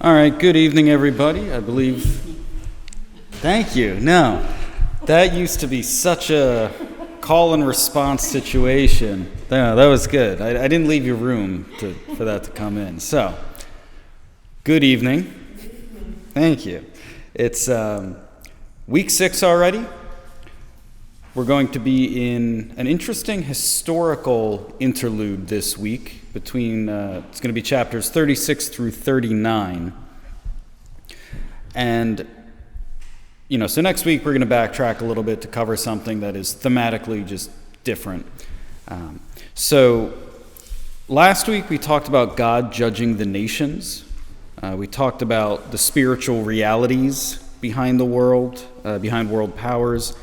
All right, good evening, everybody. I believe. Thank you. No, that used to be such a call and response situation. No, that was good. I didn't leave you room for that to come in. So, good evening. Thank you. It's week 6 already. We're going to be in an interesting historical interlude this week between, it's going to be chapters 36 through 39. And, so next week we're going to backtrack a little bit to cover something that is thematically just different. So last week we talked about God judging the nations. We talked about the spiritual realities behind the world, behind world powers,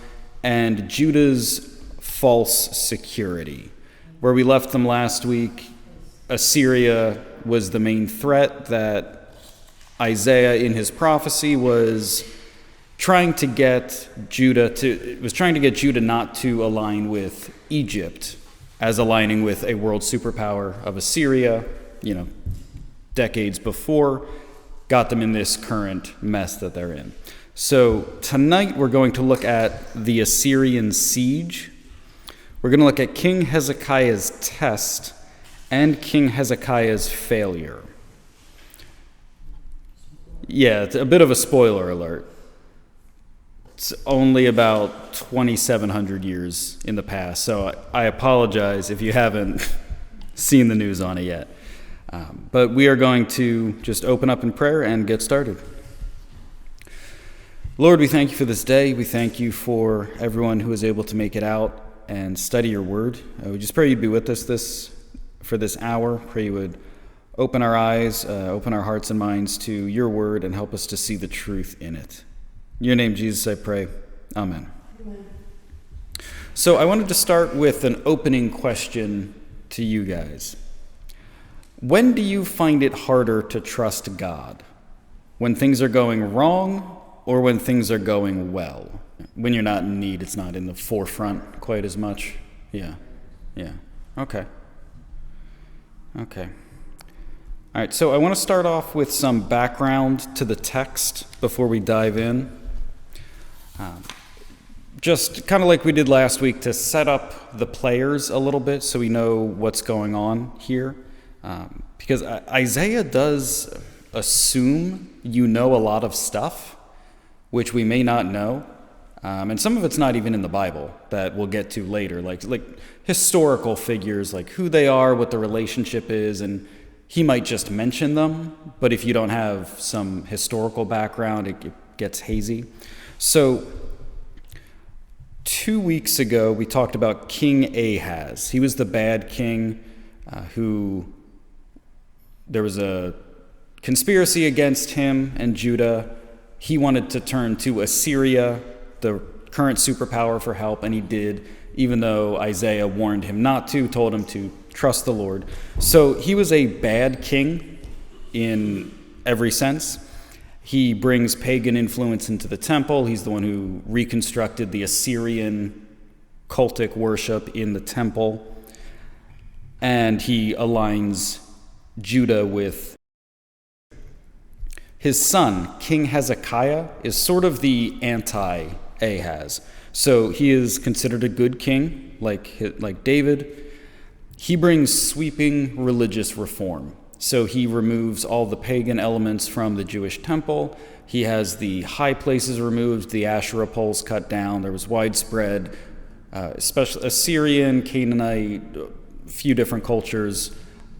and Judah's false security. Where we left them last week, Assyria was the main threat that Isaiah in his prophecy was trying to get Judah not to align with Egypt as aligning with a world superpower of Assyria, decades before, got them in this current mess that they're in. So tonight we're going to look at the Assyrian siege. We're going to look at King Hezekiah's test and King Hezekiah's failure. Yeah, it's a bit of a spoiler alert. It's only about 2,700 years in the past, so I apologize if you haven't seen the news on it yet. But we are going to just open up in prayer and get started. Lord, we thank you for this day. We thank you for everyone who is able to make it out and study your word. We just pray you'd be with us for this hour. Pray you would open our eyes, open our hearts and minds to your word, and help us to see the truth in it. In your name, Jesus, I pray. Amen. Amen. So I wanted to start with an opening question to you guys. When do you find it harder to trust God? When things are going wrong, or when things are going well? When you're not in need, it's not in the forefront quite as much. Yeah. Okay. All right, so I want to start off with some background to the text before we dive in. Just kind of like we did last week, to set up the players a little bit so we know what's going on here. Because Isaiah does assume you know a lot of stuff, which we may not know. And some of it's not even in the Bible that we'll get to later, like historical figures, like who they are, what the relationship is, and he might just mention them, but if you don't have some historical background, it gets hazy. So 2 weeks ago, we talked about King Ahaz. He was the bad king who there was a conspiracy against him and Judah. He wanted to turn to Assyria, the current superpower, for help, and he did, even though Isaiah warned him not to, told him to trust the Lord. So he was a bad king in every sense. He brings pagan influence into the temple. He's the one who reconstructed the Assyrian cultic worship in the temple. And he aligns Judah with his son. King Hezekiah is sort of the anti-Ahaz. So he is considered a good king, like David. He brings sweeping religious reform. So he removes all the pagan elements from the Jewish temple. He has the high places removed, the Asherah poles cut down. There was widespread, especially Assyrian, Canaanite, a few different cultures,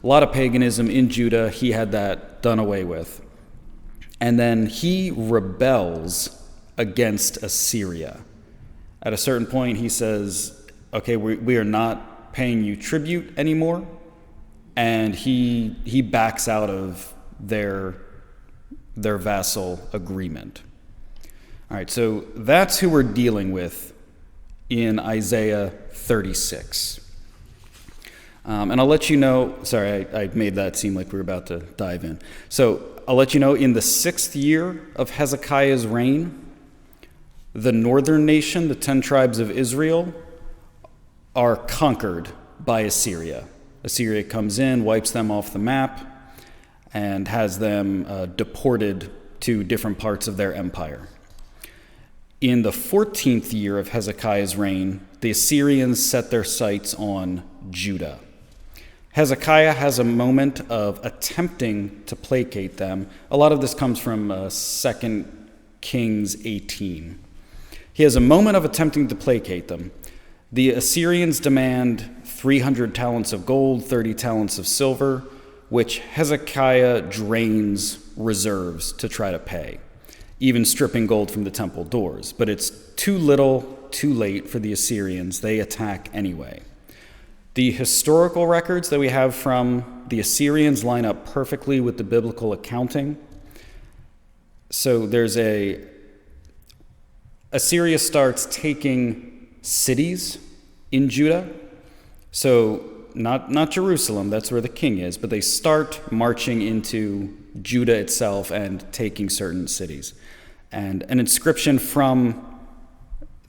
a lot of paganism in Judah. He had that done away with. And then he rebels against Assyria. At a certain point, he says, okay, we are not paying you tribute anymore. And he backs out of their vassal agreement. All right, so that's who we're dealing with in Isaiah 36. And I'll let you know, sorry, I made that seem like we were about to dive in. So I'll let you know, in the 6th year of Hezekiah's reign, the northern nation, the 10 tribes of Israel, are conquered by Assyria. Assyria comes in, wipes them off the map, and has them deported to different parts of their empire. In the 14th year of Hezekiah's reign, the Assyrians set their sights on Judah. Hezekiah has a moment of attempting to placate them. A lot of this comes from 2 Kings 18. He has a moment of attempting to placate them. The Assyrians demand 300 talents of gold, 30 talents of silver, which Hezekiah drains reserves to try to pay, even stripping gold from the temple doors. But it's too little, too late for the Assyrians. They attack anyway. The historical records that we have from the Assyrians line up perfectly with the biblical accounting. So Assyria starts taking cities in Judah. So not Jerusalem, that's where the king is, but they start marching into Judah itself and taking certain cities. And an inscription from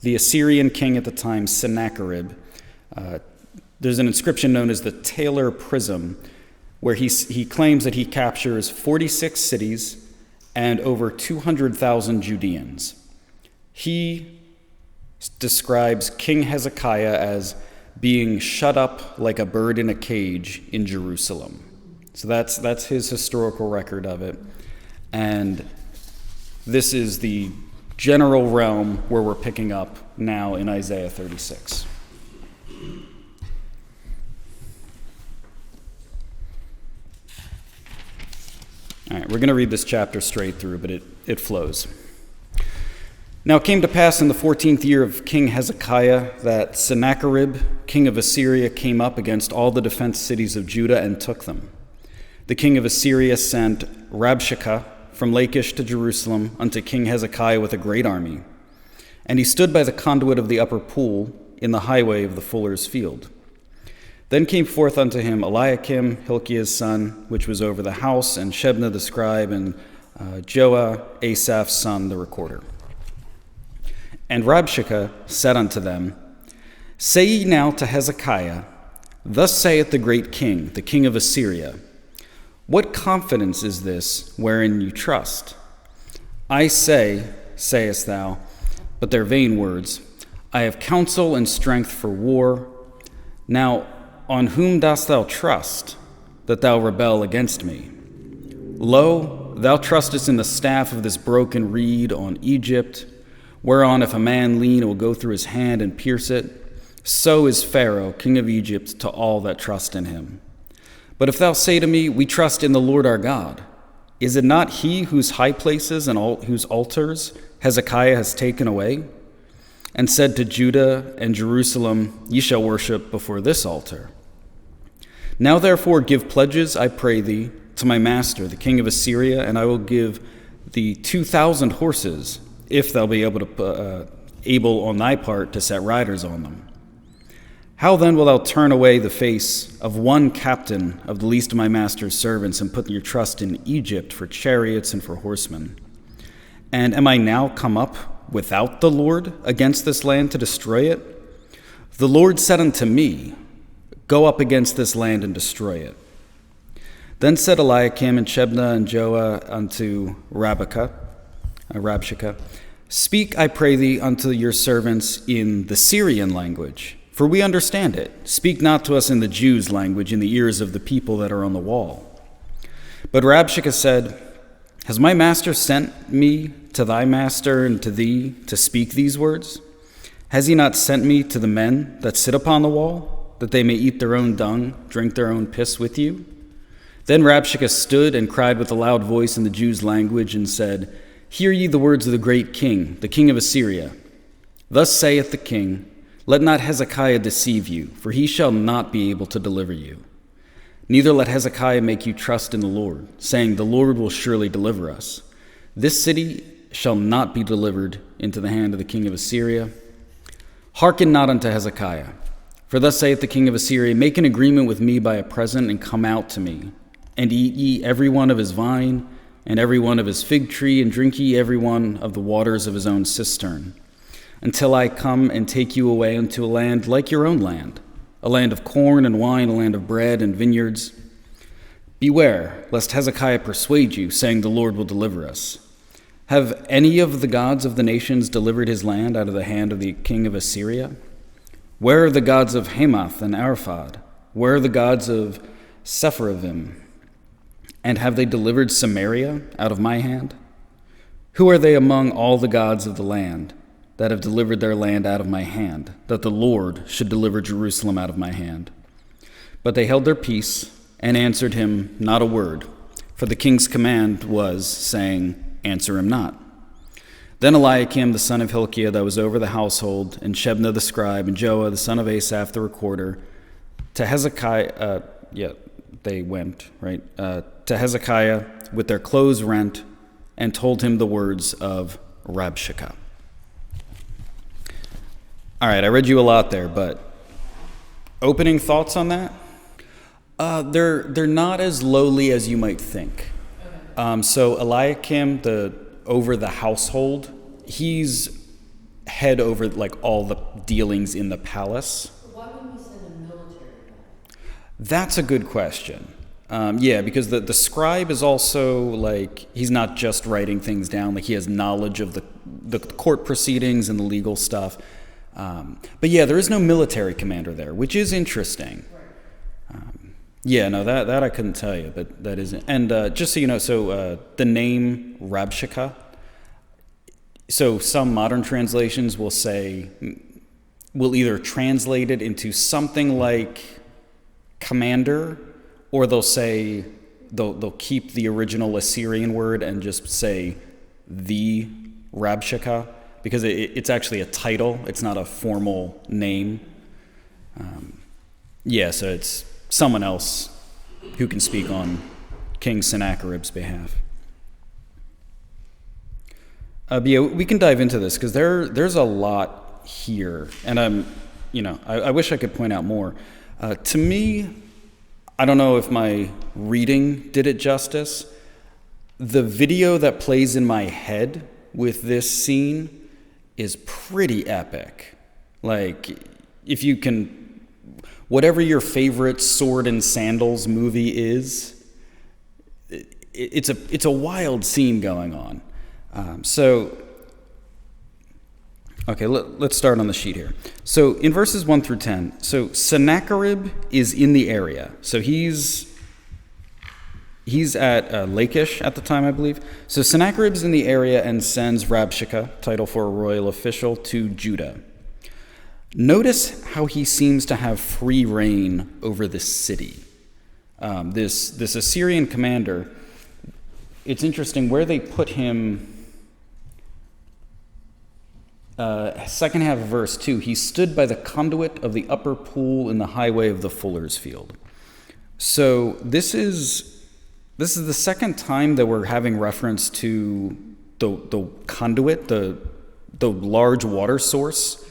the Assyrian king at the time, Sennacherib, there's an inscription known as the Taylor Prism, where he claims that he captures 46 cities and over 200,000 Judeans. He describes King Hezekiah as being shut up like a bird in a cage in Jerusalem. So that's his historical record of it. And this is the general realm where we're picking up now in Isaiah 36. All right, we're going to read this chapter straight through, but it flows. Now it came to pass in the 14th year of King Hezekiah that Sennacherib, king of Assyria, came up against all the defense cities of Judah and took them. The king of Assyria sent Rabshakeh from Lachish to Jerusalem unto King Hezekiah with a great army. And he stood by the conduit of the upper pool in the highway of the fuller's field. Then came forth unto him Eliakim, Hilkiah's son, which was over the house, and Shebna the scribe, and Joah, Asaph's son, the recorder. And Rabshakeh said unto them, Say ye now to Hezekiah, Thus saith the great king, the king of Assyria, What confidence is this wherein you trust? I say, sayest thou, but they're vain words, I have counsel and strength for war. Now, on whom dost thou trust, that thou rebel against me? Lo, thou trustest in the staff of this broken reed on Egypt, whereon if a man lean, it will go through his hand and pierce it. So is Pharaoh, king of Egypt, to all that trust in him. But if thou say to me, We trust in the Lord our God, is it not he whose high places and whose altars Hezekiah has taken away, and said to Judah and Jerusalem, Ye shall worship before this altar? Now therefore give pledges, I pray thee, to my master, the king of Assyria, and I will give thee 2,000 horses, if thou be able on thy part to set riders on them. How then wilt thou turn away the face of one captain of the least of my master's servants, and put your trust in Egypt for chariots and for horsemen? And am I now come up without the Lord against this land to destroy it? The Lord said unto me, Go up against this land and destroy it. Then said Eliakim and Shebna and Joah unto Rabshakeh, Speak, I pray thee, unto your servants in the Syrian language, for we understand it. Speak not to us in the Jews' language, in the ears of the people that are on the wall. But Rabshakeh said, Has my master sent me to thy master and to thee to speak these words? Has he not sent me to the men that sit upon the wall, that they may eat their own dung, drink their own piss with you? Then Rabshakeh stood and cried with a loud voice in the Jews' language, and said, Hear ye the words of the great king, the king of Assyria. Thus saith the king, Let not Hezekiah deceive you, for he shall not be able to deliver you. Neither let Hezekiah make you trust in the Lord, saying, The Lord will surely deliver us. This city shall not be delivered into the hand of the king of Assyria. Hearken not unto Hezekiah. For thus saith the king of Assyria, Make an agreement with me by a present, and come out to me. And eat ye every one of his vine, and every one of his fig tree, and drink ye every one of the waters of his own cistern, until I come and take you away unto a land like your own land, a land of corn and wine, a land of bread and vineyards. Beware, lest Hezekiah persuade you, saying, the Lord will deliver us. Have any of the gods of the nations delivered his land out of the hand of the king of Assyria? Where are the gods of Hamath and Arphad? Where are the gods of Sepharvaim? And have they delivered Samaria out of my hand? Who are they among all the gods of the land that have delivered their land out of my hand, that the Lord should deliver Jerusalem out of my hand? But they held their peace and answered him not a word, for the king's command was, saying, answer him not. Then Eliakim the son of Hilkiah that was over the household, and Shebna the scribe, and Joah the son of Asaph the recorder, to Hezekiah, they went, right, to Hezekiah with their clothes rent, and told him the words of Rabshakeh. All right, I read you a lot there, but opening thoughts on that? They're not as lowly as you might think. So Eliakim, over the household, he's head over like all the dealings in the palace. Why wouldn't we send a military guy? That's a good question. Because the scribe is also like, he's not just writing things down, like he has knowledge of the court proceedings and the legal stuff. But there is no military commander there, which is interesting. Right. That I couldn't tell you, but that isn't. And just so you know, the name Rabshakeh, so some modern translations will either translate it into something like commander, or they'll keep the original Assyrian word and just say the Rabshakeh, because it's actually a title. It's not a formal name. So it's someone else who can speak on King Sennacherib's behalf. We can dive into this because there's a lot here, and I wish I could point out more. To me, I don't know if my reading did it justice. The video that plays in my head with this scene is pretty epic. Like, if you can, whatever your favorite sword and sandals movie is, it's a wild scene going on. Let's start on the sheet here. So in verses 1 through 10, so Sennacherib is in the area. So he's at Lachish at the time, I believe. So Sennacherib's in the area and sends Rabshakeh, title for a royal official, to Judah. Notice how he seems to have free reign over this city. This Assyrian commander, it's interesting where they put him. Second half of verse 2, he stood by the conduit of the upper pool in the highway of the fuller's field. So this is the second time that we're having reference to the conduit, the large water source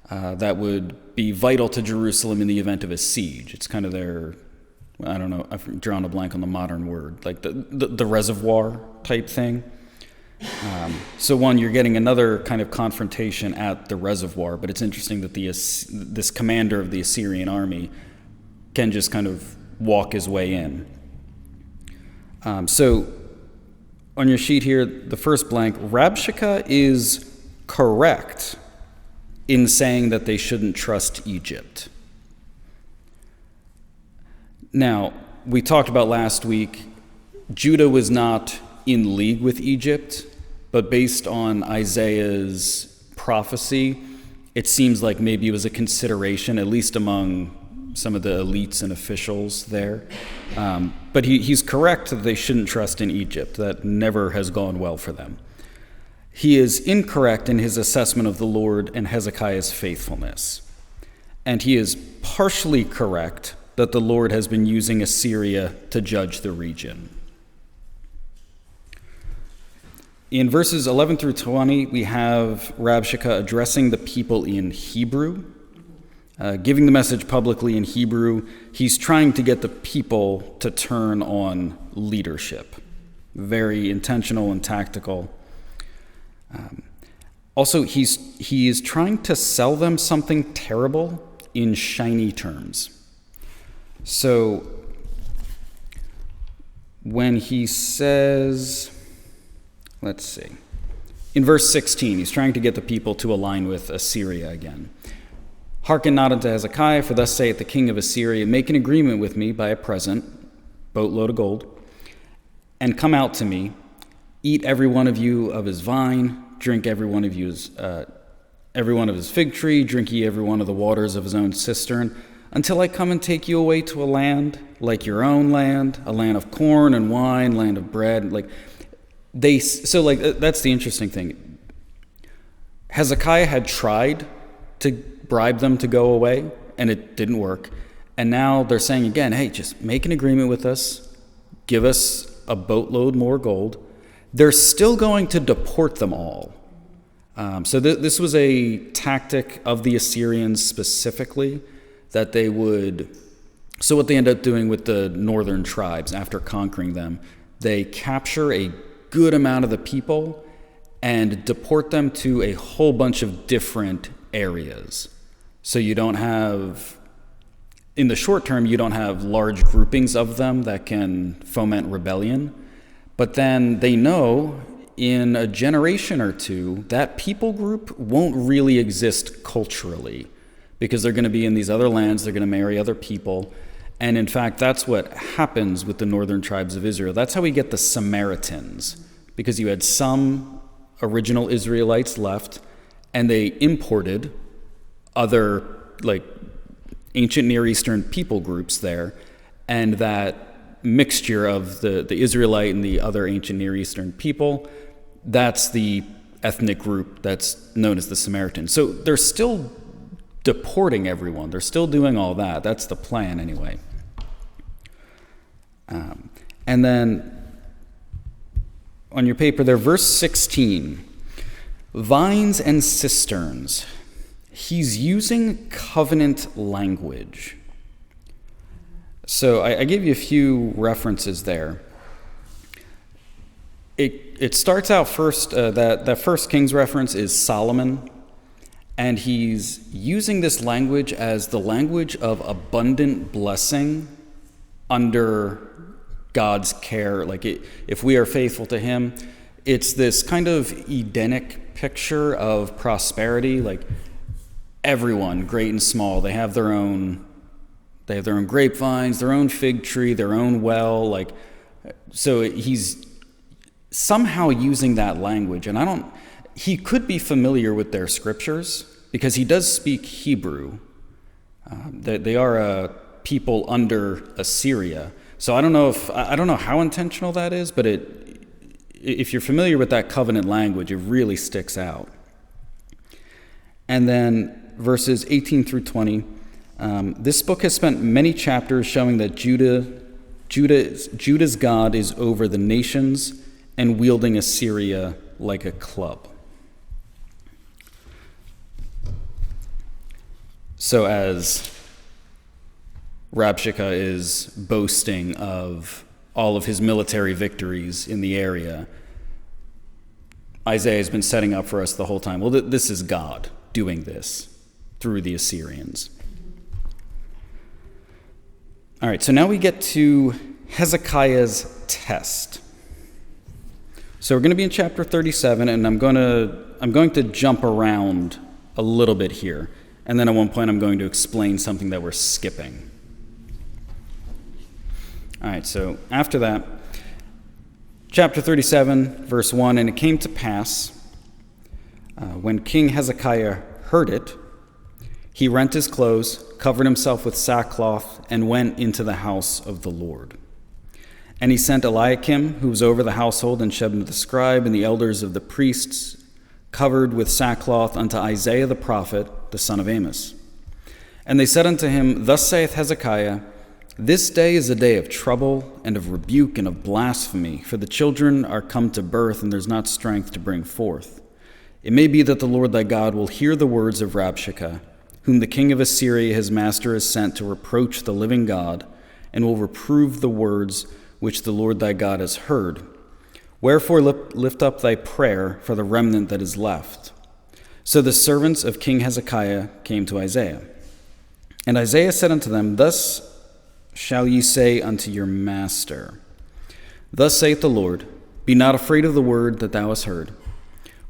that would be vital to Jerusalem in the event of a siege. It's kind of their, I don't know, I've drawn a blank on the modern word, like the reservoir type thing. You're getting another kind of confrontation at the reservoir, but it's interesting that this commander of the Assyrian army can just kind of walk his way in. So on your sheet here, the first blank, Rabshakeh is correct in saying that they shouldn't trust Egypt. Now, we talked about last week, Judah was not in league with Egypt, but based on Isaiah's prophecy, it seems like maybe it was a consideration, at least among some of the elites and officials there. But he's correct that they shouldn't trust in Egypt. That never has gone well for them. He is incorrect in his assessment of the Lord and Hezekiah's faithfulness. And he is partially correct that the Lord has been using Assyria to judge the region. In verses 11 through 20, we have Rabshakeh addressing the people in Hebrew, giving the message publicly in Hebrew. He's trying to get the people to turn on leadership. Very intentional and tactical. Also, he is trying to sell them something terrible in shiny terms. So when he says, let's see, in verse 16, he's trying to get the people to align with Assyria again. Hearken not unto Hezekiah, for thus saith the king of Assyria, make an agreement with me by a present, boatload of gold, and come out to me, eat every one of you of his vine, drink every one of his fig tree, drink ye every one of the waters of his own cistern, until I come and take you away to a land like your own land, a land of corn and wine, land of bread. That's the interesting thing. Hezekiah had tried to bribe them to go away, and it didn't work. And now they're saying again, hey, just make an agreement with us, give us a boatload more gold. They're still going to deport them all. So this was a tactic of the Assyrians specifically, that they would... So what they end up doing with the northern tribes after conquering them, they capture a good amount of the people and deport them to a whole bunch of different areas. So you don't have... In the short term, you don't have large groupings of them that can foment rebellion. But then they know in a generation or two, that people group won't really exist culturally because they're going to be in these other lands, they're going to marry other people. And in fact, that's what happens with the northern tribes of Israel. That's how we get the Samaritans, because you had some original Israelites left, and they imported other, ancient Near Eastern people groups there, and that mixture of the Israelite and the other ancient Near Eastern people, that's the ethnic group that's known as the Samaritans. So they're still deporting everyone. They're still doing all that. That's the plan anyway. And then on your paper there, verse 16, vines and cisterns. He's using covenant language. So I gave you a few references there. It starts out first, that first King's reference is Solomon, and he's using this language as the language of abundant blessing under God's care. If we are faithful to him, it's this kind of Edenic picture of prosperity. Everyone, great and small, they have their own grapevines, their own fig tree, their own well. So he's somehow using that language, and he could be familiar with their scriptures because he does speak Hebrew. They are a people under Assyria. So I don't know how intentional that is, but if you're familiar with that covenant language, it really sticks out. And then verses 18 through 20, this book has spent many chapters showing that Judah's God is over the nations and wielding Assyria like a club. So as Rabshakeh is boasting of all of his military victories in the area, Isaiah has been setting up for us the whole time. Well, this is God doing this through the Assyrians. All right, so now we get to Hezekiah's test. So we're going to be in chapter 37, and I'm going to jump around a little bit here. And then at one point I'm going to explain something that we're skipping. All right, so after that, chapter 37, verse 1, and it came to pass, when King Hezekiah heard it, he rent his clothes, covered himself with sackcloth, and went into the house of the Lord. And he sent Eliakim, who was over the household, and Shebna the scribe, and the elders of the priests, covered with sackcloth, unto Isaiah the prophet, the son of Amos. And they said unto him, Thus saith Hezekiah, This day is a day of trouble, and of rebuke, and of blasphemy, for the children are come to birth, and there's not strength to bring forth. It may be that the Lord thy God will hear the words of Rabshakeh, whom the king of Assyria his master has sent to reproach the living God, and will reprove the words which the Lord thy God has heard. Wherefore lift up thy prayer for the remnant that is left. So the servants of King Hezekiah came to Isaiah. And Isaiah said unto them, Thus shall ye say unto your master, Thus saith the Lord, be not afraid of the word that thou hast heard,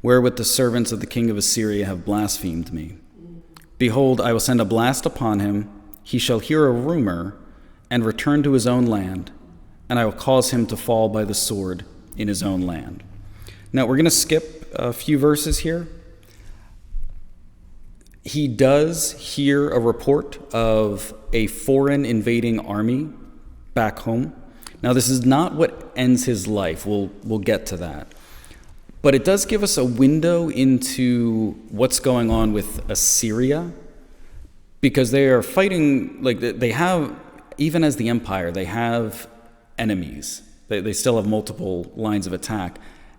wherewith the servants of the king of Assyria have blasphemed me. Behold, I will send a blast upon him, he shall hear a rumor, and return to his own land, and I will cause him to fall by the sword in his own land. Now, we're going to skip a few verses here. He does hear a report of a foreign invading army back home. Now, this is not what ends his life. We'll get to that. But it does give us a window into what's going on with Assyria, because they are fighting, like they have, even as the empire, they have enemies. They still have multiple lines of attack.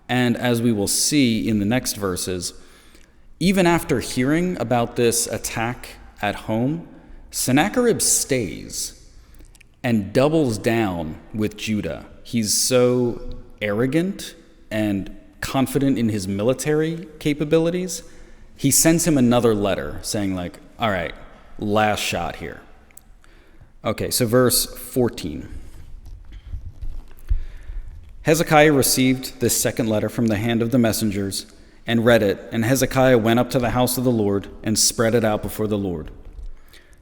And as we will see in the next verses, even after hearing about this attack at home, Sennacherib stays and doubles down with Judah. He's so arrogant and confident in his military capabilities, he sends him another letter saying like, all right, last shot here. Okay, so verse 14. Hezekiah received this second letter from the hand of the messengers and read it, and Hezekiah went up to the house of the Lord and spread it out before the Lord.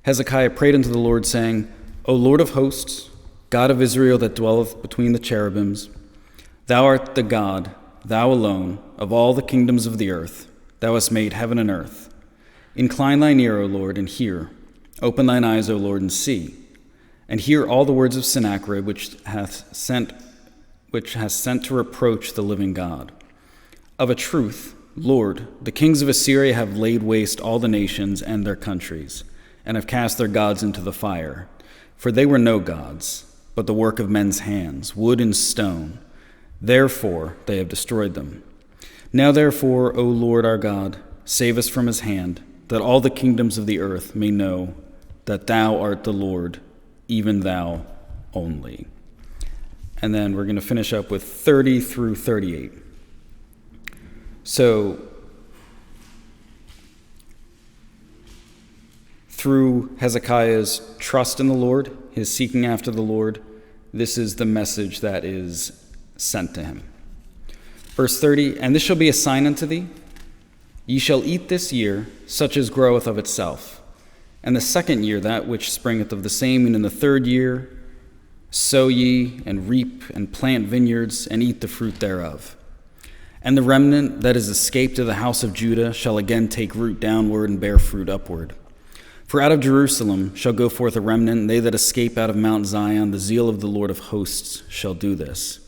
Hezekiah prayed unto the Lord, saying, O Lord of hosts, God of Israel that dwelleth between the cherubims, thou art the God, thou alone, of all the kingdoms of the earth. Thou hast made heaven and earth. Incline thine ear, O Lord, and hear. Open thine eyes, O Lord, and see. And hear all the words of Sennacherib, which hath sent to reproach the living God. Of a truth, Lord, the kings of Assyria have laid waste all the nations and their countries, and have cast their gods into the fire. For they were no gods, but the work of men's hands, wood and stone. Therefore they have destroyed them. Now therefore, O Lord our God, save us from his hand, that all the kingdoms of the earth may know that thou art the Lord, even thou only. And then we're going to finish up with 30 through 38. So, through Hezekiah's trust in the Lord, his seeking after the Lord, this is the message that is sent to him. Verse 30, And this shall be a sign unto thee, ye shall eat this year such as groweth of itself, and the second year that which springeth of the same, and in the third year sow ye, and reap, and plant vineyards, and eat the fruit thereof. And the remnant that is escaped of the house of Judah shall again take root downward and bear fruit upward. For out of Jerusalem shall go forth a remnant, and they that escape out of Mount Zion, the zeal of the Lord of hosts shall do this.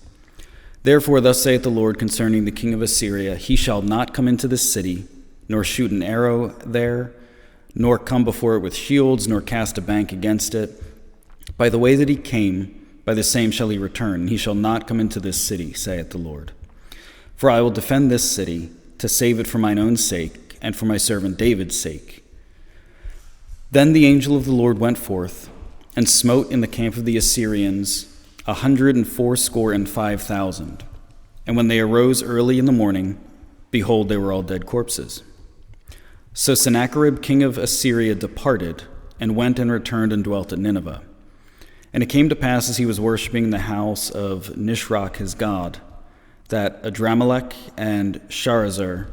Therefore thus saith the Lord concerning the king of Assyria, he shall not come into this city, nor shoot an arrow there, nor come before it with shields, nor cast a bank against it. By the way that he came, by the same shall he return, and he shall not come into this city, saith the Lord. For I will defend this city, to save it for mine own sake, and for my servant David's sake. Then the angel of the Lord went forth, and smote in the camp of the Assyrians 185,000. And when they arose early in the morning, behold, they were all dead corpses. So Sennacherib king of Assyria departed, and went and returned and dwelt at Nineveh. And it came to pass, as he was worshipping in the house of Nisroch his god, that Adramelech and Sharezer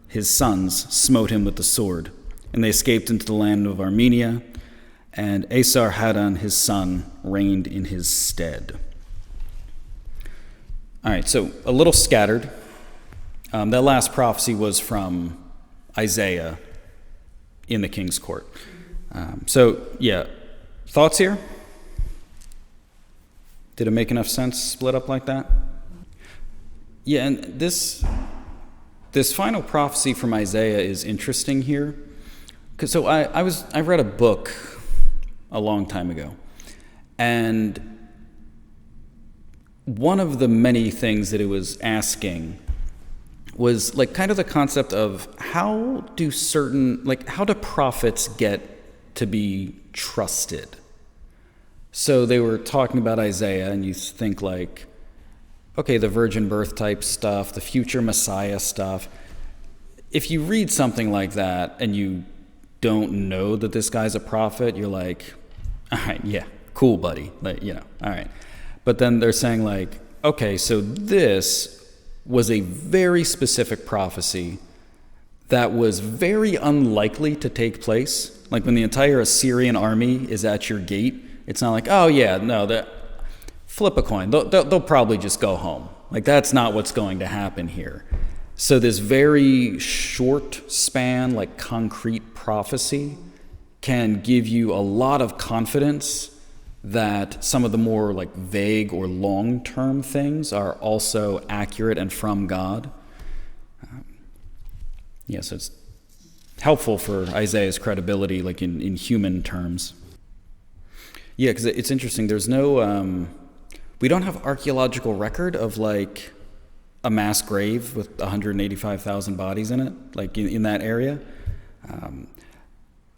his sons smote him with the sword, and they escaped into the land of Armenia, and Esarhaddon his son reigned in his stead. All right, so a little scattered. That last prophecy was from Isaiah in the king's court. Thoughts here? Did it make enough sense split up like that? Yeah, and this final prophecy from Isaiah is interesting here. So I read a book a long time ago, and one of the many things that it was asking was like kind of the concept of how do prophets get to be trusted? So they were talking about Isaiah, and you think like, okay, the virgin birth type stuff, the future Messiah stuff. If you read something like that and you don't know that this guy's a prophet, you're like, all right, yeah, cool, buddy. All right. But then they're saying like, okay, so this was a very specific prophecy that was very unlikely to take place. Like when the entire Assyrian army is at your gate, it's not like, oh yeah, no, flip a coin. They'll probably just go home. Like that's not what's going to happen here. So this very short span, like concrete prophecy can give you a lot of confidence that some of the more like vague or long-term things are also accurate and from God. So it's helpful for Isaiah's credibility, like in human terms. Yeah, because it's interesting. There's no, we don't have archaeological record of like a mass grave with 185,000 bodies in it, like in that area.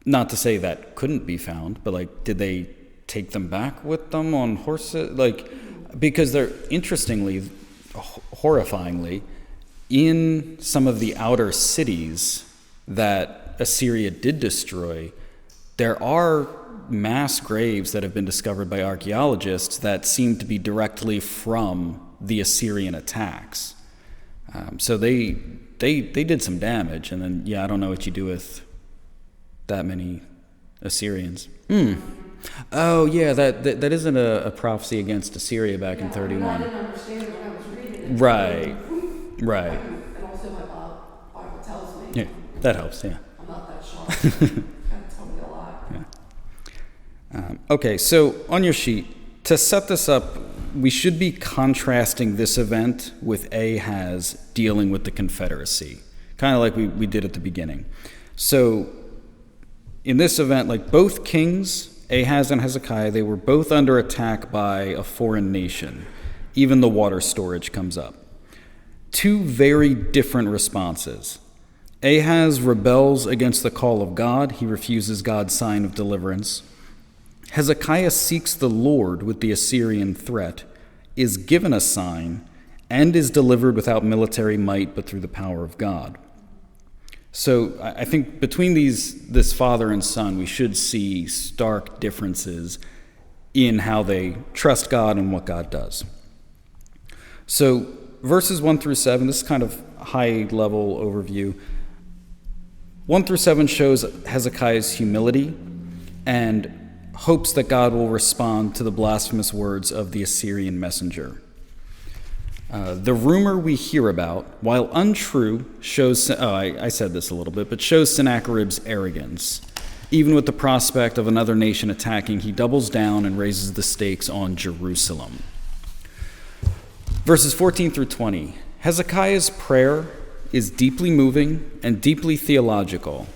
Not to say that couldn't be found, but like, did they take them back with them on horses? Like, because they're, interestingly, horrifyingly, in some of the outer cities that Assyria did destroy, there are mass graves that have been discovered by archaeologists that seem to be directly from the Assyrian attacks. So they did some damage, and then, I don't know what you do with that many Assyrians. Oh, yeah, that isn't a prophecy against Assyria back in 31. I didn't understand it when I was reading it. Right. And also my Bible tells me. Yeah, that helps, yeah. I'm not that sharp. Kind of told me a lot. Yeah. Okay, so on your sheet, to set this up, we should be contrasting this event with Ahaz dealing with the Confederacy, kind of like we did at the beginning. So in this event, like both kings, Ahaz and Hezekiah, they were both under attack by a foreign nation. Even the water storage comes up. Two very different responses. Ahaz rebels against the call of God. He refuses God's sign of deliverance. Hezekiah seeks the Lord with the Assyrian threat, is given a sign, and is delivered without military might but through the power of God. So I think between this father and son, we should see stark differences in how they trust God and what God does. So verses 1 through 7, this is kind of high-level overview. 1 through 7 shows Hezekiah's humility and hopes that God will respond to the blasphemous words of the Assyrian messenger. The rumor we hear about, while untrue, shows, I said this a little bit, but shows Sennacherib's arrogance. Even with the prospect of another nation attacking, he doubles down and raises the stakes on Jerusalem. Verses 14 through 20. Hezekiah's prayer is deeply moving and deeply theological.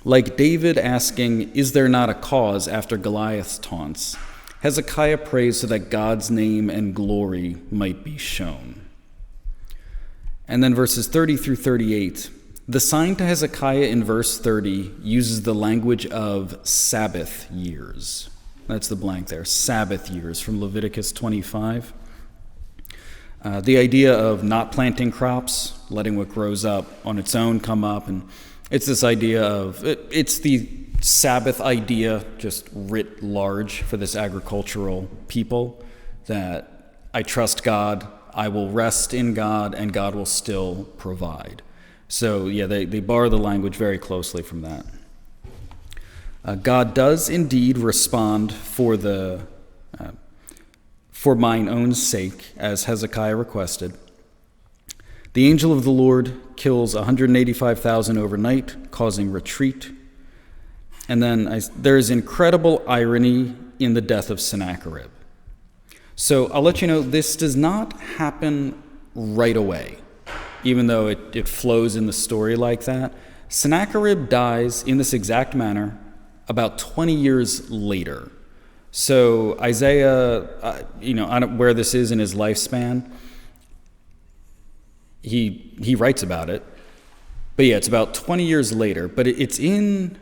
Like David asking, "Is there not a cause?" after Goliath's taunts, Hezekiah prays so that God's name and glory might be shown. And then verses 30 through 38. The sign to Hezekiah in verse 30 uses the language of Sabbath years. That's the blank there, Sabbath years from Leviticus 25. The idea of not planting crops, letting what grows up on its own come up, and it's this idea of, it's the Sabbath idea just writ large for this agricultural people, that I trust God, I will rest in God, and God will still provide. So they borrow the language very closely from that. God does indeed respond for mine own sake, as Hezekiah requested. The angel of the Lord kills 185,000 overnight, causing retreat. And then there is incredible irony in the death of Sennacherib. So I'll let you know, this does not happen right away, even though it flows in the story like that. Sennacherib dies in this exact manner about 20 years later. So Isaiah, I don't know where this is in his lifespan. He writes about it. But it's about 20 years later. But it's in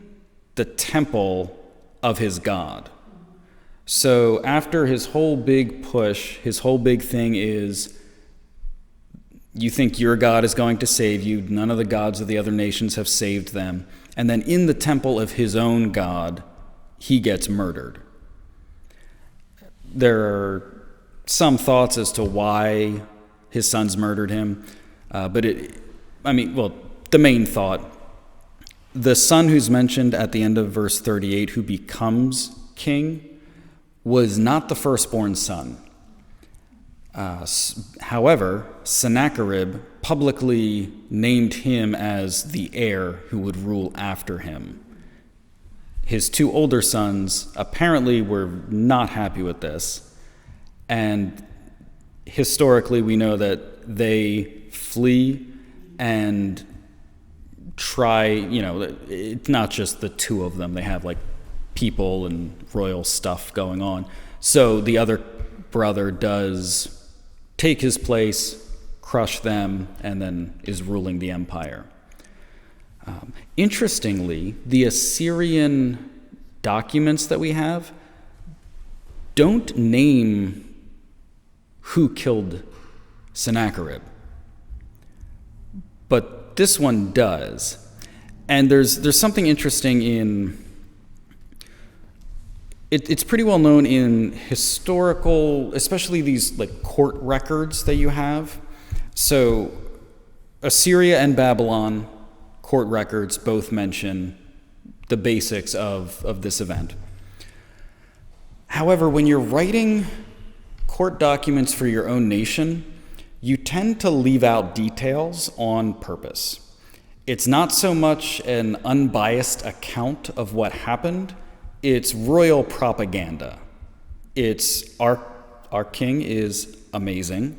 the temple of his God. So after his whole big push, his whole big thing is, you think your God is going to save you. None of the gods of the other nations have saved them. And then in the temple of his own God, he gets murdered. There are some thoughts as to why his sons murdered him. The main thought, the son who's mentioned at the end of verse 38 who becomes king was not the firstborn son. However, Sennacherib publicly named him as the heir who would rule after him. His two older sons apparently were not happy with this, and historically we know that they flee and try, it's not just the two of them. They have like people and royal stuff going on. So the other brother does take his place, crush them, and then is ruling the empire. Interestingly, the Assyrian documents that we have don't name who killed Sennacherib, but this one does. And there's something interesting in it's pretty well known in historical, especially these like court records that you have. So Assyria and Babylon court records both mention the basics of this event. However, when you're writing court documents for your own nation, you tend to leave out details on purpose. It's not so much an unbiased account of what happened, it's royal propaganda. It's our king is amazing.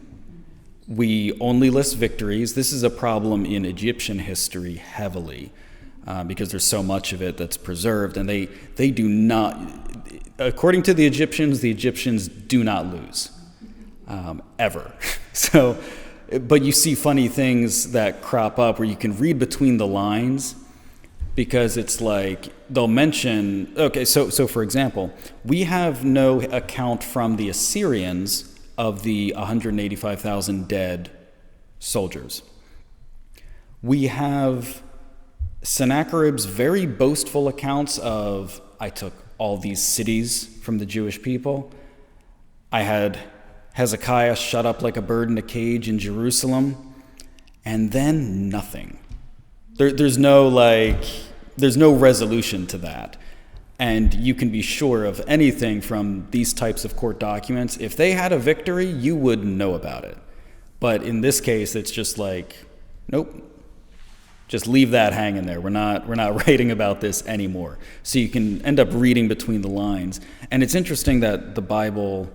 We only list victories. This is a problem in Egyptian history heavily because there's so much of it that's preserved, and they do not, according to the Egyptians do not lose ever. So, but you see funny things that crop up where you can read between the lines, because it's like they'll mention, so for example, we have no account from the Assyrians of the 185,000 dead soldiers. We have Sennacherib's very boastful accounts of, I took all these cities from the Jewish people. I had Hezekiah shut up like a bird in a cage in Jerusalem, and then nothing. There's no resolution to that. And you can be sure of anything from these types of court documents. If they had a victory, you would know about it. But in this case, it's just like, nope, just leave that hanging there. We're not writing about this anymore. So you can end up reading between the lines. And it's interesting that the Bible,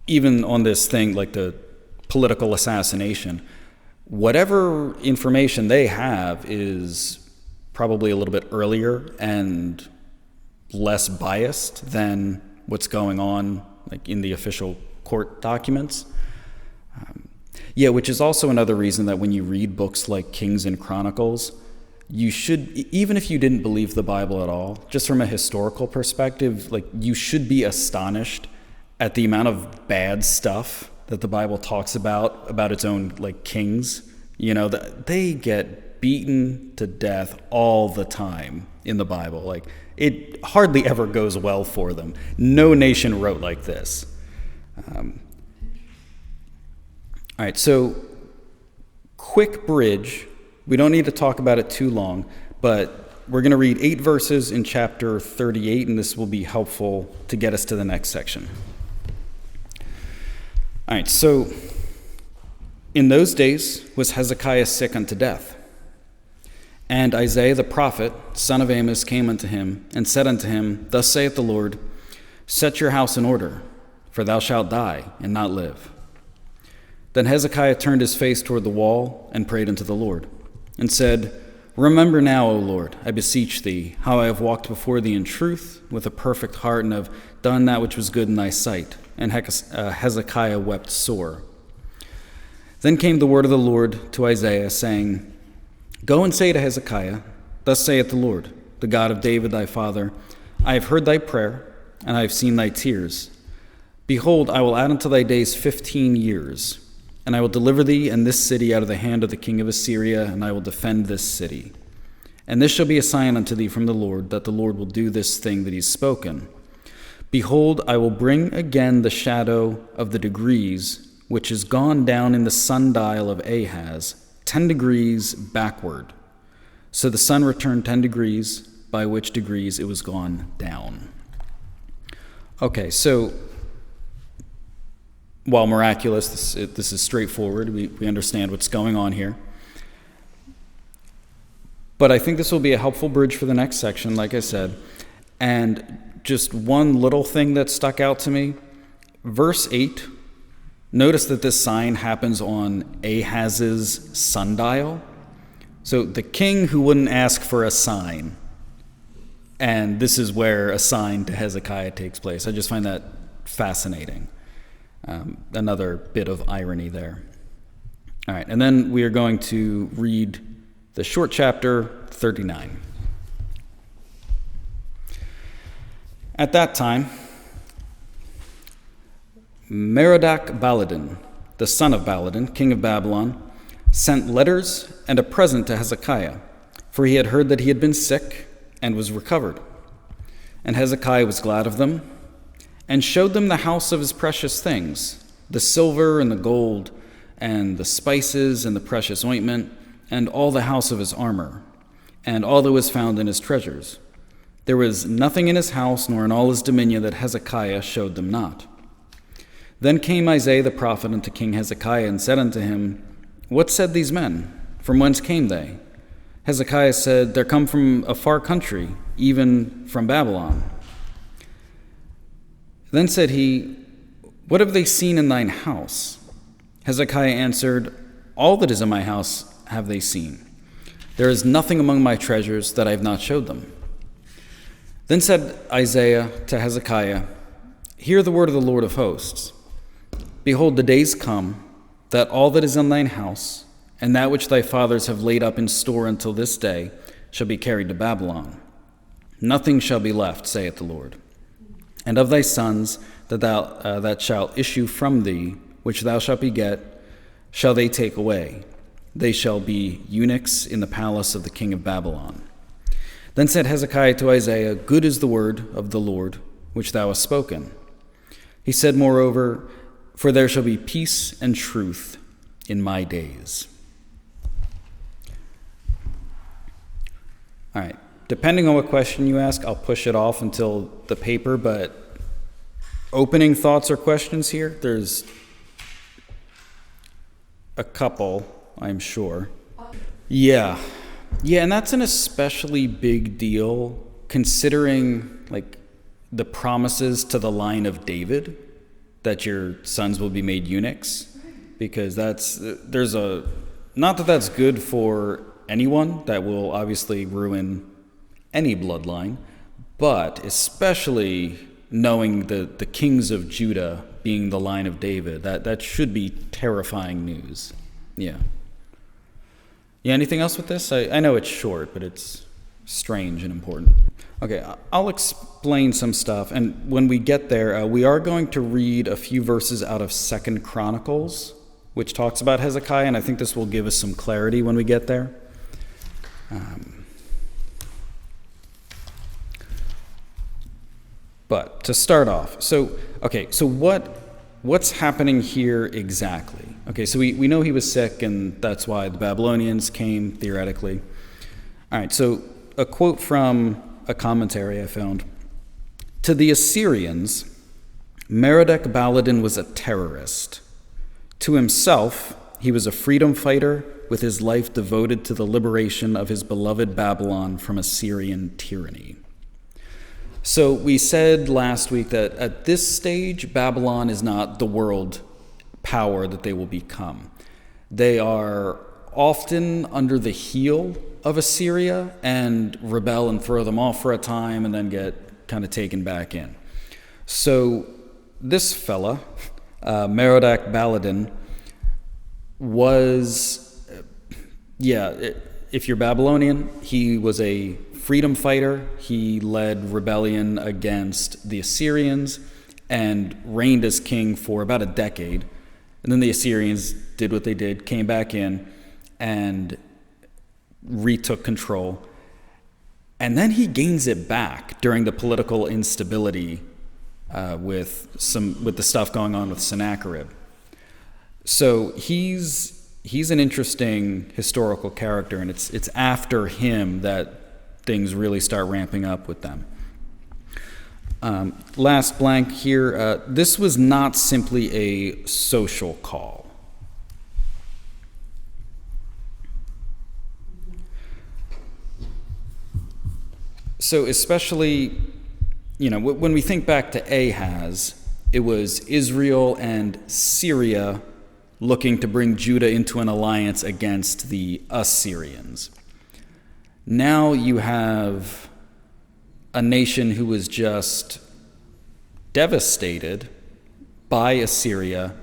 even on this thing like the political assassination, whatever information they have is probably a little bit earlier and less biased than what's going on like in the official court documents. Which is also another reason that when you read books like Kings and Chronicles, you should, even if you didn't believe the Bible at all, just from a historical perspective, like you should be astonished at the amount of bad stuff that the Bible talks about its own like kings. That they get beaten to death all the time in the Bible. Like it hardly ever goes well for them. No nation wrote like this. All right, so quick bridge. We don't need to talk about it too long, but we're going to read 8 verses in chapter 38, and this will be helpful to get us to the next section. All right, so in those days was Hezekiah sick unto death. And Isaiah the prophet, son of Amos, came unto him, and said unto him, Thus saith the Lord, Set your house in order, for thou shalt die, and not live. Then Hezekiah turned his face toward the wall, and prayed unto the Lord, and said, Remember now, O Lord, I beseech thee, how I have walked before thee in truth, with a perfect heart, and have done that which was good in thy sight. And Hezekiah wept sore. Then came the word of the Lord to Isaiah, saying, Go and say to Hezekiah, Thus saith the Lord, the God of David thy father, I have heard thy prayer, and I have seen thy tears. Behold, I will add unto thy days 15 years, and I will deliver thee and this city out of the hand of the king of Assyria, and I will defend this city. And this shall be a sign unto thee from the Lord, that the Lord will do this thing that he's spoken. Behold, I will bring again the shadow of the degrees, which is gone down in the sundial of Ahaz, 10 degrees backward. So the sun returned 10 degrees, by which degrees it was gone down. Okay, so while miraculous, this is straightforward. We understand what's going on here. But I think this will be a helpful bridge for the next section, like I said. And just one little thing that stuck out to me. Verse 8, notice that this sign happens on Ahaz's sundial. So the king who wouldn't ask for a sign. And this is where a sign to Hezekiah takes place. I just find that fascinating. Another bit of irony there. All right, and then we are going to read the short chapter 39. At that time, Merodach-Baladan, the son of Baladan, king of Babylon, sent letters and a present to Hezekiah, for he had heard that he had been sick and was recovered. And Hezekiah was glad of them, and showed them the house of his precious things, the silver and the gold, and the spices and the precious ointment, and all the house of his armor, and all that was found in his treasures. There was nothing in his house nor in all his dominion that Hezekiah showed them not. Then came Isaiah the prophet unto King Hezekiah, and said unto him, What said these men? From whence came they? Hezekiah said, They're come from a far country, even from Babylon. Then said he, What have they seen in thine house? Hezekiah answered, All that is in my house have they seen. There is nothing among my treasures that I have not showed them. Then said Isaiah to Hezekiah, Hear the word of the Lord of hosts. Behold, the days come, that all that is in thine house, and that which thy fathers have laid up in store until this day, shall be carried to Babylon. Nothing shall be left, saith the Lord. And of thy sons that shall issue from thee, which thou shalt beget, shall they take away. They shall be eunuchs in the palace of the king of Babylon. Then said Hezekiah to Isaiah, Good is the word of the Lord, which thou hast spoken. He said, moreover, For there shall be peace and truth in my days. All right, depending on what question you ask, I'll push it off until the paper, but opening thoughts or questions here, there's a couple, I'm sure. Yeah, and that's an especially big deal considering like the promises to the line of David that your sons will be made eunuchs, because there's not that that's good for anyone, that will obviously ruin any bloodline, but especially knowing the kings of Judah being the line of David, that should be terrifying news. Yeah, anything else with this? I know it's short, but it's strange and important. Okay, I'll explain some stuff, and when we get there, we are going to read a few verses out of 2 Chronicles, which talks about Hezekiah, and I think this will give us some clarity when we get there. But to start off, so what's happening here exactly? Okay, so we know he was sick, and that's why the Babylonians came, theoretically. All right, so a quote from a commentary I found. To the Assyrians, Merodach-Baladan was a terrorist. To himself, he was a freedom fighter with his life devoted to the liberation of his beloved Babylon from Assyrian tyranny. So we said last week that at this stage, Babylon is not the world power that they will become. They are often under the heel of Assyria and rebel and throw them off for a time and then get kind of taken back in. So this fella, Merodach-Baladan, was, if you're Babylonian, he was a freedom fighter. He led rebellion against the Assyrians and reigned as king for about a decade. And then the Assyrians did what they did, came back in and retook control. And then he gains it back during the political instability with the stuff going on with Sennacherib. So he's an interesting historical character, and it's after him that things really start ramping up with them. Last blank here. This was not simply a social call. So especially, when we think back to Ahaz, it was Israel and Syria looking to bring Judah into an alliance against the Assyrians. Now you have a nation who was just devastated by Assyria.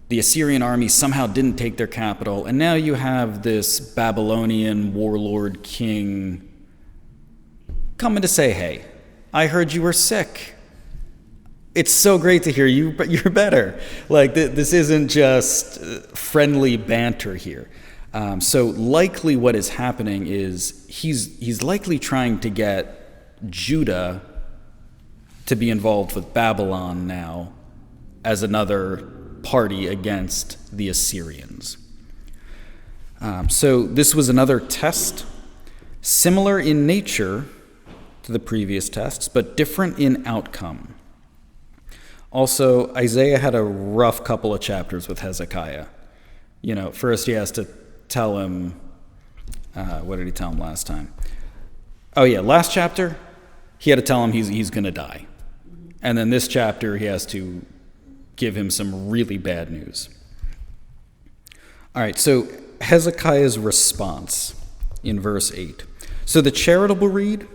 The Assyrian army somehow didn't take their capital, and now you have this Babylonian warlord king coming to say, hey, I heard you were sick. It's so great to hear you, but you're better. Like, this isn't just friendly banter here. So likely what is happening is he's likely trying to get Judah to be involved with Babylon now as another party against the Assyrians. So this was another test, similar in nature to the previous tests, but different in outcome. Also, Isaiah had a rough couple of chapters with Hezekiah. First he has to tell him, what did he tell him last time? Oh yeah, last chapter, he had to tell him he's going to die. And then this chapter, he has to give him some really bad news. All right, so Hezekiah's response in verse 8. So the charitable read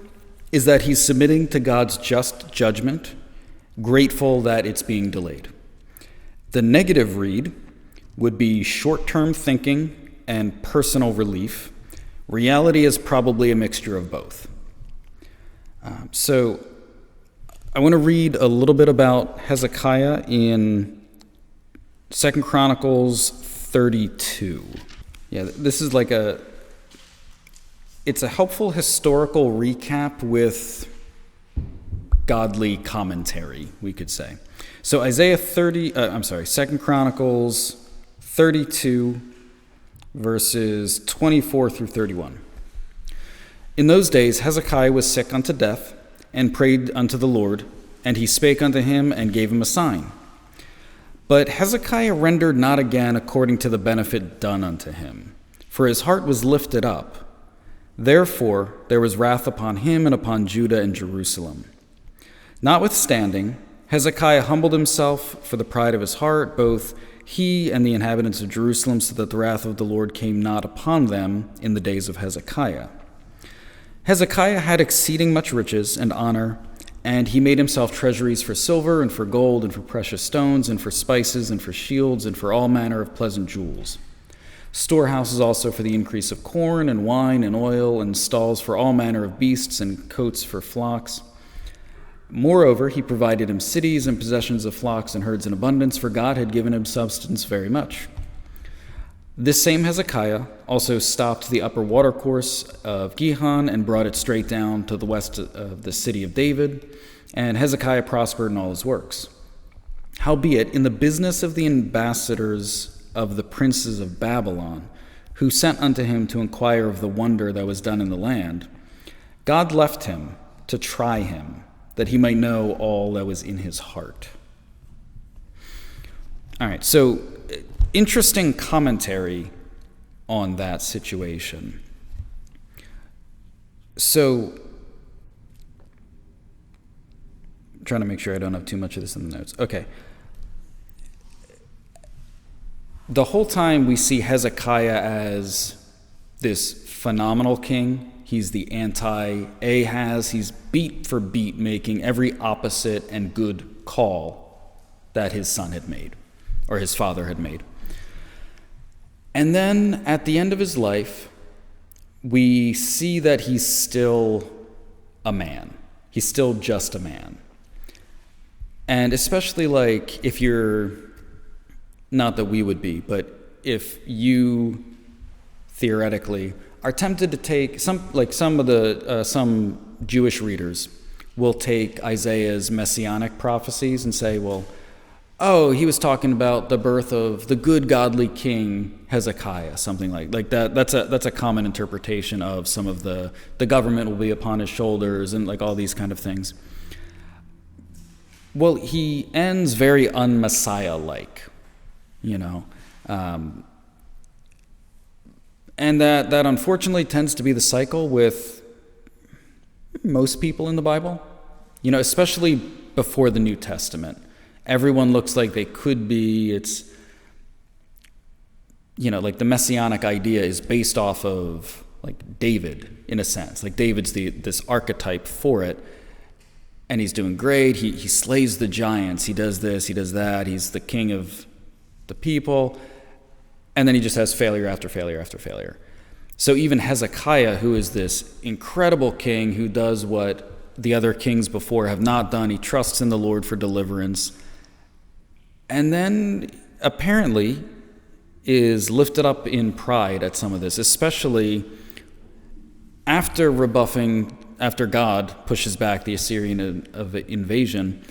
is that he's submitting to God's just judgment, grateful that it's being delayed. The negative read would be short-term thinking and personal relief. Reality is probably a mixture of both. So I want to read a little bit about Hezekiah in 2 Chronicles 32. Yeah, this is it's a helpful historical recap with godly commentary, we could say. So 2 Chronicles 32, verses 24 through 31. In those days Hezekiah was sick unto death, and prayed unto the Lord, and he spake unto him, and gave him a sign. But Hezekiah rendered not again according to the benefit done unto him, for his heart was lifted up. Therefore there was wrath upon him and upon Judah and Jerusalem. Notwithstanding, Hezekiah humbled himself for the pride of his heart, both he and the inhabitants of Jerusalem, so that the wrath of the Lord came not upon them in the days of Hezekiah. Hezekiah had exceeding much riches and honor, and he made himself treasuries for silver and for gold and for precious stones and for spices and for shields and for all manner of pleasant jewels. Storehouses also for the increase of corn and wine and oil, and stalls for all manner of beasts and cotes for flocks. Moreover, he provided him cities and possessions of flocks and herds in abundance, for God had given him substance very much. This same Hezekiah also stopped the upper watercourse of Gihon and brought it straight down to the west of the city of David, and Hezekiah prospered in all his works. Howbeit, in the business of the ambassadors of the princes of Babylon, who sent unto him to inquire of the wonder that was done in the land, God left him to try him, that he might know all that was in his heart. All right, so interesting commentary on that situation. So, I'm trying to make sure I don't have too much of this in the notes. Okay. The whole time we see Hezekiah as this phenomenal king. He's the anti-Ahaz. He's beat for beat making every opposite and good call that his son had made, or his father had made. And then at the end of his life, we see that he's still a man. He's still just a man. And especially if you're, not that we would be, but if you theoretically are tempted to take some Jewish readers will take Isaiah's messianic prophecies and say, well, oh, he was talking about the birth of the good godly king Hezekiah, something like that. That's a common interpretation of some of the government will be upon his shoulders and like all these kind of things. Well, he ends very un-Messiah-like, and that unfortunately tends to be the cycle with most people in the Bible, especially before the New Testament. Everyone looks like they could be. It's, like the messianic idea is based off of like David in a sense. Like David's this archetype for it. And he's doing great. He slays the giants. He does this, he does that. He's the king of the people. And then he just has failure after failure after failure. So even Hezekiah, who is this incredible king who does what the other kings before have not done, he trusts in the Lord for deliverance, and then apparently is lifted up in pride at some of this, especially after God pushes back the Assyrian invasion.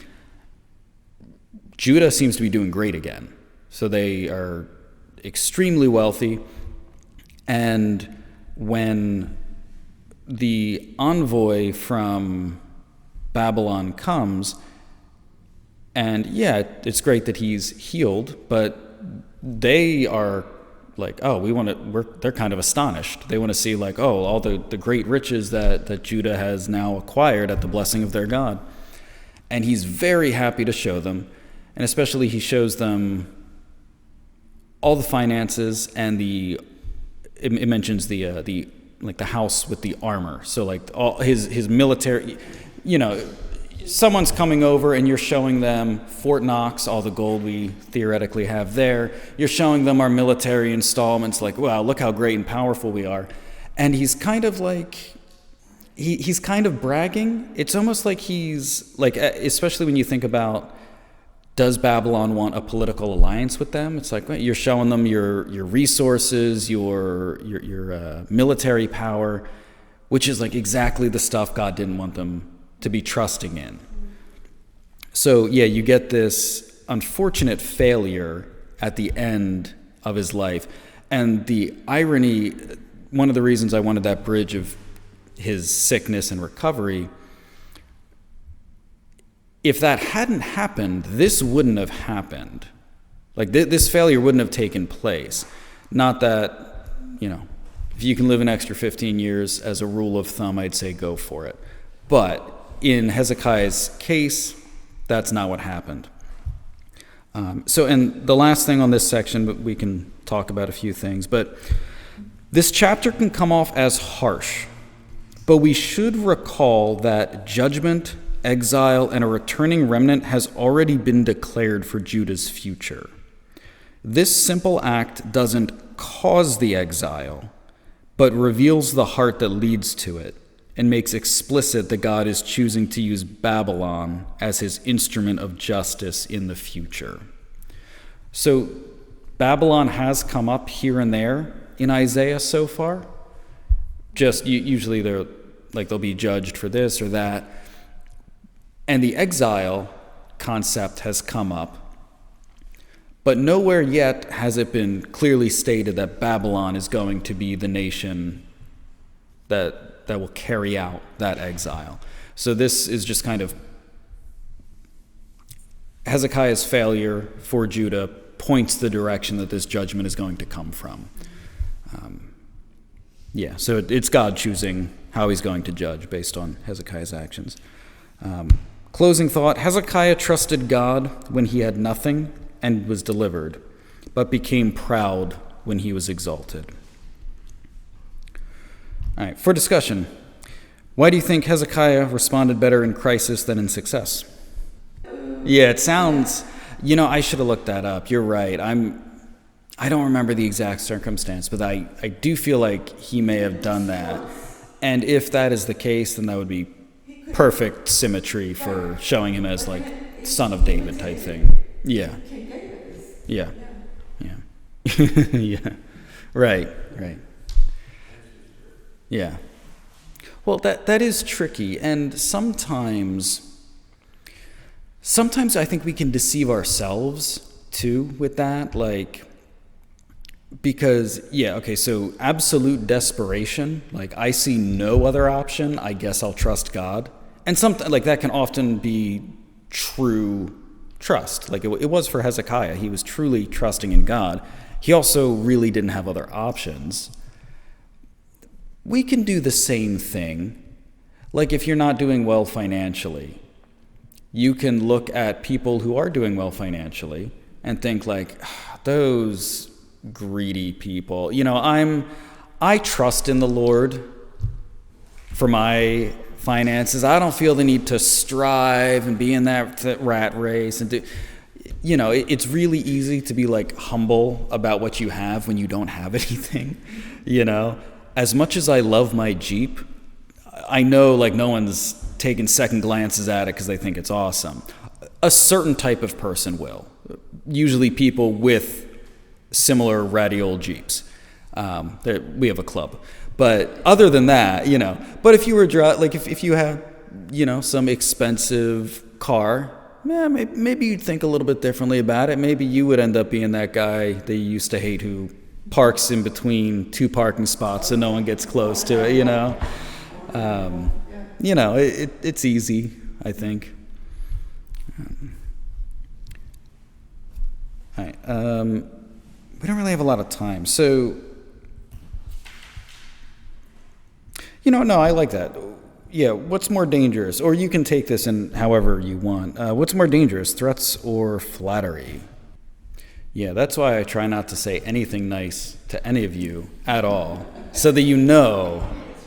Judah seems to be doing great again. So they are extremely wealthy, and when the envoy from Babylon comes, and yeah, it's great that he's healed, but they are like, oh, they're kind of astonished. They want to see like, oh, all the great riches that Judah has now acquired at the blessing of their God. And he's very happy to show them, and especially he shows them all the finances and it mentions the house with the armor. So like all his military, someone's coming over and you're showing them Fort Knox, all the gold we theoretically have there. You're showing them our military installments, like, wow, look how great and powerful we are. And he's kind of like, he's kind of bragging. It's almost like he's like, especially when you think about, does Babylon want a political alliance with them? It's like, well, you're showing them your resources, your military power, which is like exactly the stuff God didn't want them to be trusting in. So yeah, you get this unfortunate failure at the end of his life. And the irony, one of the reasons I wanted that bridge of his sickness and recovery, if that hadn't happened, this wouldn't have happened. Like this failure wouldn't have taken place. Not that, if you can live an extra 15 years as a rule of thumb, I'd say go for it. But in Hezekiah's case, that's not what happened. And the last thing on this section, but we can talk about a few things, but this chapter can come off as harsh, but we should recall that judgment, exile, and a returning remnant has already been declared for Judah's future. This simple act doesn't cause the exile, but reveals the heart that leads to it, and makes explicit that God is choosing to use Babylon as his instrument of justice in the future. So Babylon has come up here and there in Isaiah so far. Just usually they'll be judged for this or that. And the exile concept has come up. But nowhere yet has it been clearly stated that Babylon is going to be the nation that will carry out that exile. So this is just kind of Hezekiah's failure for Judah points the direction that this judgment is going to come from. So it's God choosing how he's going to judge based on Hezekiah's actions. Closing thought, Hezekiah trusted God when he had nothing and was delivered, but became proud when he was exalted. All right, for discussion, why do you think Hezekiah responded better in crisis than in success? Yeah, it sounds, I should have looked that up. You're right. I don't remember the exact circumstance, but I do feel like he may have done that. And if that is the case, then that would be perfect symmetry for showing him as like son of David type thing. Yeah. Yeah. Yeah. Right. Yeah. Well, that is tricky, and sometimes I think we can deceive ourselves too with that, like, because so absolute desperation, like I see no other option, I guess I'll trust God, and something like that can often be true trust, like it was for Hezekiah. He was truly trusting in God. He also really didn't have other options. We can do the same thing. Like if you're not doing well financially, you can look at people who are doing well financially and think like, those greedy people. I trust in the Lord for my finances. I don't feel the need to strive and be in that rat race and do. It's really easy to be like humble about what you have when you don't have anything. As much as I love my Jeep, I know like no one's taking second glances at it because they think it's awesome. A certain type of person will. Usually people with similar ratty old Jeeps. We have a club. But other than that, but if you were if you had, some expensive car, maybe you'd think a little bit differently about it. Maybe you would end up being that guy that you used to hate who parks in between two parking spots so no one gets close to it, It's easy, I think. All right. We don't really have a lot of time. So, no, I like that. Yeah, what's more dangerous? Or you can take this in however you want. What's more dangerous, threats or flattery? Yeah, that's why I try not to say anything nice to any of you at all, so that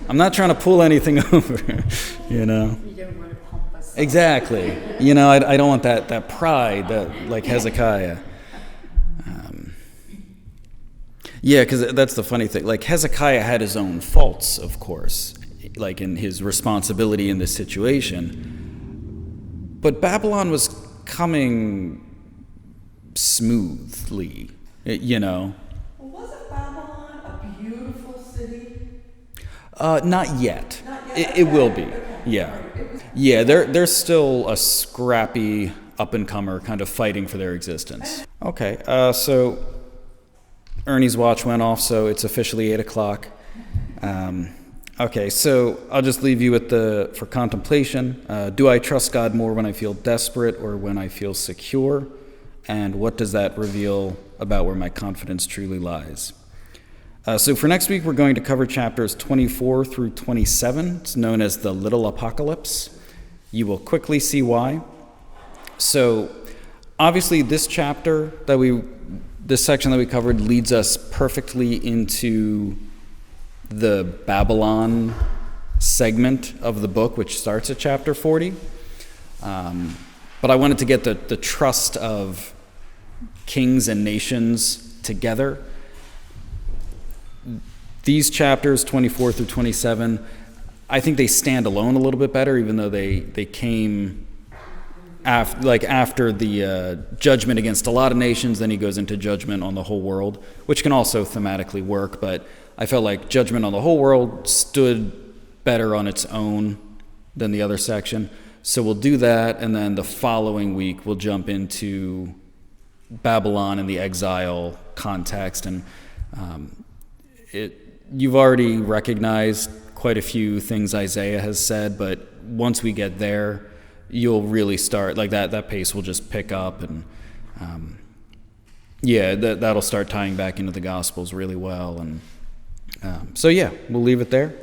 I'm not trying to pull anything over, You don't want to pump us up. Exactly. I don't want that pride, that like Hezekiah. Because that's the funny thing. Like Hezekiah had his own faults, of course, like in his responsibility in this situation. But Babylon was coming smoothly, Well, wasn't Babylon a beautiful city? Not yet. It will be. Yeah. Yeah, they're still a scrappy up-and-comer kind of fighting for their existence. Okay, so Ernie's watch went off, so it's officially 8 o'clock. Okay, so I'll just leave you for contemplation. Do I trust God more when I feel desperate or when I feel secure? And what does that reveal about where my confidence truly lies? So for next week, we're going to cover chapters 24 through 27. It's known as the Little Apocalypse. You will quickly see why. So obviously this section that we covered leads us perfectly into the Babylon segment of the book, which starts at chapter 40. But I wanted to get the trust of kings and nations together. These chapters, 24 through 27, I think they stand alone a little bit better, even though they came after the judgment against a lot of nations. Then he goes into judgment on the whole world, which can also thematically work, but I felt like judgment on the whole world stood better on its own than the other section. So we'll do that, and then the following week we'll jump into Babylon and the exile context. And you've already recognized quite a few things Isaiah has said, but once we get there, you'll really start, like that pace will just pick up, and that'll start tying back into the Gospels really well. And we'll leave it there,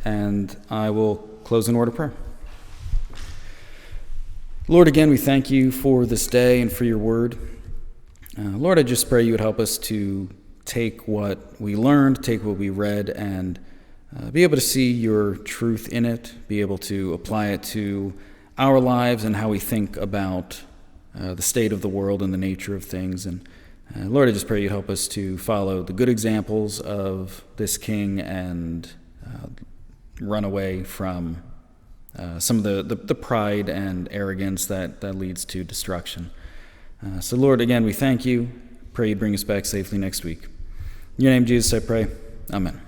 and I will close in word of prayer. Lord, again, we thank you for this day and for your word. Lord, I just pray you would help us to take what we learned, take what we read, and be able to see your truth in it, be able to apply it to our lives and how we think about the state of the world and the nature of things. And Lord, I just pray you help us to follow the good examples of this king and run away from some of the pride and arrogance that leads to destruction. So Lord, again, we thank you. Pray you bring us back safely next week. In your name, Jesus, I pray. Amen.